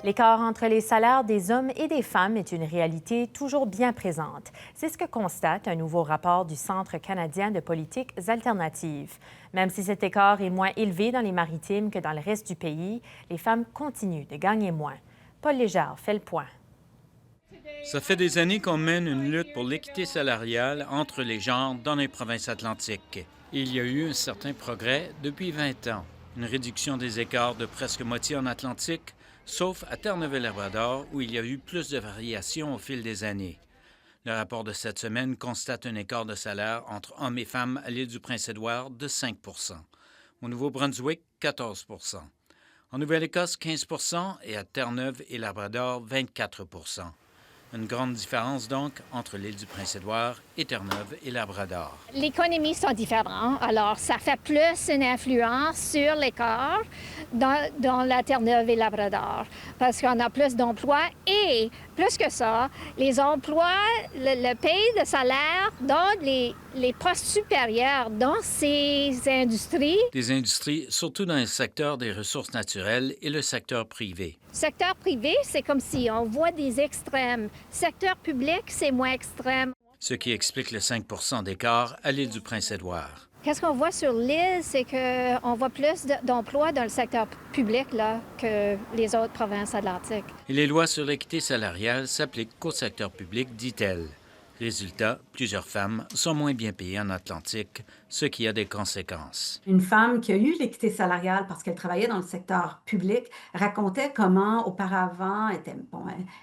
L'écart entre les salaires des hommes et des femmes est une réalité toujours bien présente. C'est ce que constate un nouveau rapport du Centre canadien de politiques alternatives. Même si cet écart est moins élevé dans les Maritimes que dans le reste du pays, les femmes continuent de gagner moins. Paul Légère fait le point. Ça fait des années qu'on mène une lutte pour l'équité salariale entre les genres dans les provinces atlantiques. Et il y a eu un certain progrès depuis 20 ans. Une réduction des écarts de presque moitié en Atlantique, sauf à Terre-Neuve-et-Labrador, où il y a eu plus de variations au fil des années. Le rapport de cette semaine constate un écart de salaire entre hommes et femmes à l'île du Prince-Édouard de 5 Au Nouveau-Brunswick, 14 En Nouvelle-Écosse, 15 et à Terre-Neuve et Labrador, 24 Une grande différence donc entre l'île du Prince-Édouard et Terre-Neuve et Labrador. Les économies sont différentes, alors ça fait plus une influence sur l'écart dans la Terre-Neuve et Labrador, parce qu'on a plus d'emplois et, plus que ça, les emplois, le pays de salaire dans les postes supérieurs dans ces industries. Des industries, surtout dans le secteur des ressources naturelles et le secteur privé. Secteur privé, c'est comme si on voit des extrêmes. Secteur public, c'est moins extrême. Ce qui explique le 5 d'écart à l'île du Prince-Édouard. Qu'est-ce qu'on voit sur l'île, c'est qu'on voit plus d'emplois dans le secteur public là, que les autres provinces atlantiques. Et les lois sur l'équité salariale s'appliquent qu'au secteur public, dit-elle. Résultat, plusieurs femmes sont moins bien payées en Atlantique, ce qui a des conséquences. Une femme qui a eu l'équité salariale parce qu'elle travaillait dans le secteur public racontait comment auparavant,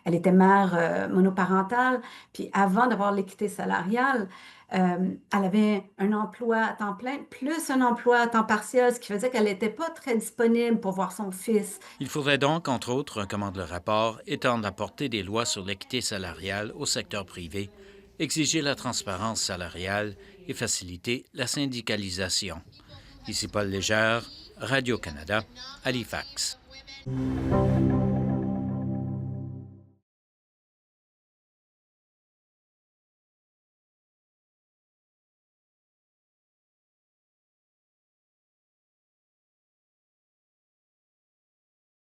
elle était mère monoparentale, puis avant d'avoir l'équité salariale, elle avait un emploi à temps plein plus un emploi à temps partiel, ce qui faisait qu'elle n'était pas très disponible pour voir son fils. Il faudrait donc, entre autres, recommande le rapport, étendre la portée des lois sur l'équité salariale au secteur privé, exiger la transparence salariale et faciliter la syndicalisation. Ici Paul Légère, Radio-Canada, Halifax.